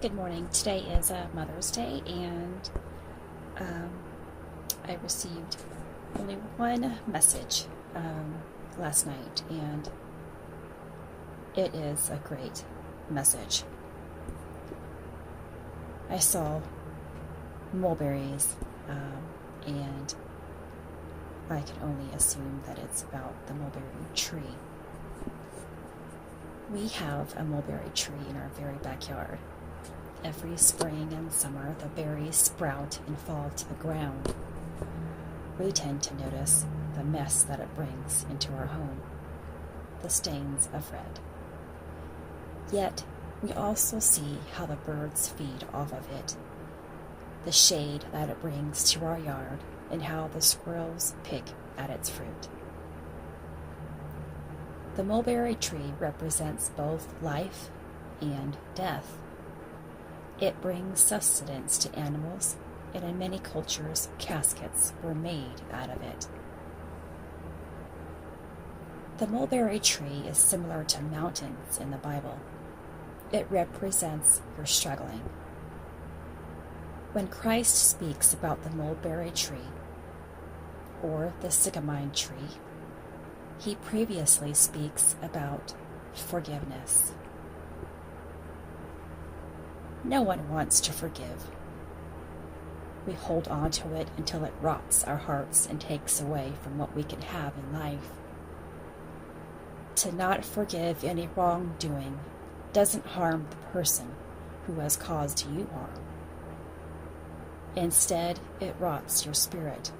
Good morning. Today is Mother's Day, and I received only one message last night, and it is a great message. I saw mulberries, and I can only assume that it's about the mulberry tree. We have a mulberry tree in our very backyard. Every spring and summer, the berries sprout and fall to the ground. We tend to notice the mess that it brings into our home, the stains of red. Yet, we also see how the birds feed off of it, the shade that it brings to our yard, and how the squirrels pick at its fruit. The mulberry tree represents both life and death. It brings sustenance to animals, and in many cultures, caskets were made out of it. The mulberry tree is similar to mountains in the Bible. It represents your struggling. When Christ speaks about the mulberry tree or the sycamine tree, he previously speaks about forgiveness. No one wants to forgive. We hold on to it until it rots our hearts and takes away from what we can have in life. To not forgive any wrongdoing doesn't harm the person who has caused you harm. Instead, it rots your spirit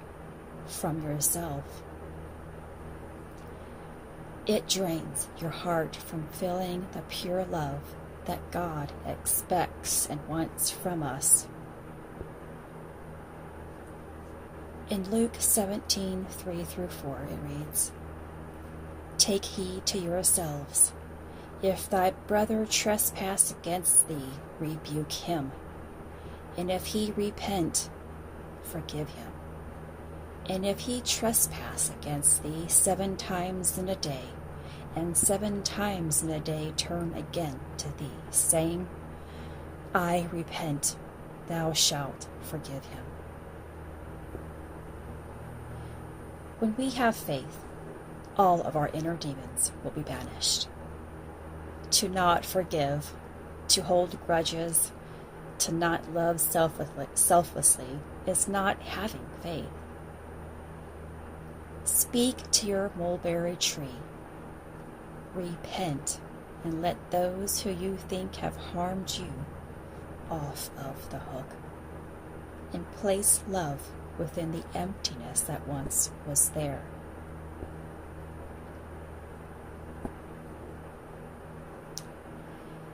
from yourself. It drains your heart from feeling the pure love that God expects and wants from us. In Luke 17:3-4, it reads, "Take heed to yourselves. If thy brother trespass against thee, rebuke him. And if he repent, forgive him. And if he trespass against thee 7 times in a day, and 7 times in a day turn again to thee, saying, I repent, thou shalt forgive him." When we have faith, all of our inner demons will be banished. To not forgive, to hold grudges, to not love selflessly is not having faith. Speak to your mulberry tree. Repent and let those who you think have harmed you off of the hook, and place love within the emptiness that once was there.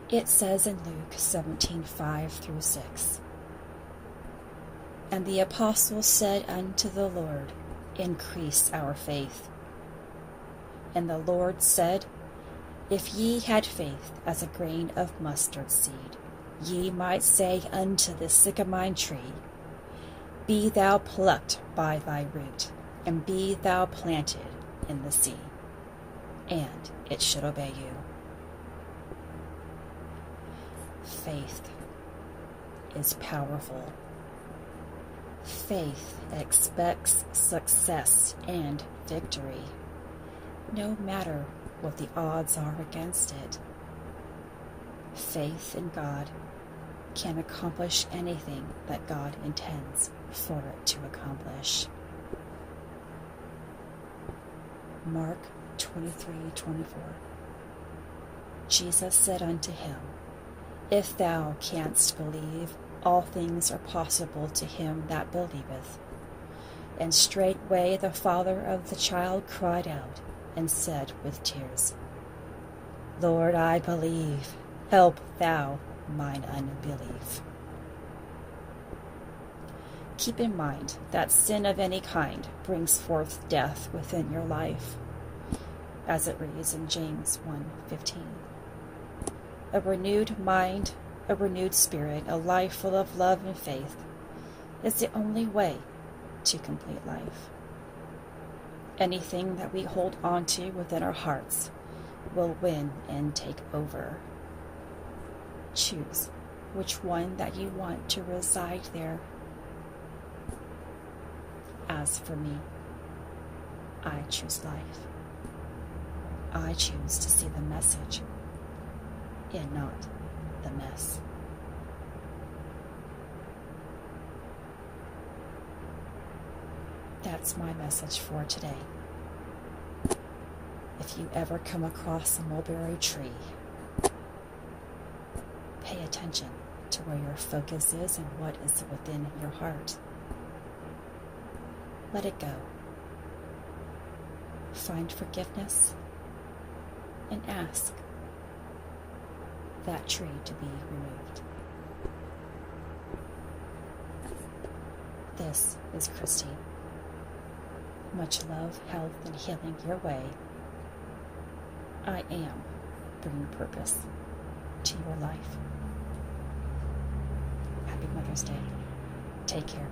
It says in Luke 17:5-6, "And the apostles said unto the Lord, Increase our faith. And the Lord said, If ye had faith as a grain of mustard seed, ye might say unto the sycamine tree, Be thou plucked by thy root, and be thou planted in the sea, and it should obey you." Faith is powerful. Faith expects success and victory, no matter what the odds are against it. Faith in God can accomplish anything that God intends for it to accomplish. Mark 23:24. Jesus said unto him, If thou canst believe, all things are possible to him that believeth. And straightway the father of the child cried out, and said with tears, Lord, I believe, help thou mine unbelief. Keep in mind that sin of any kind brings forth death within your life, as it reads in James 1:15. A renewed mind, a renewed spirit, a life full of love and faith is the only way to complete life. Anything that we hold on to within our hearts will win and take over. Choose which one that you want to reside there. As for me, I choose life. I choose to see the message and not the mess. That's my message for today. If you ever come across a mulberry tree, pay attention to where your focus is and what is within your heart. Let it go. Find forgiveness and ask that tree to be removed. This is Christy. Much love, health, and healing your way. I am bringing purpose to your life. Happy Mother's Day. Take care.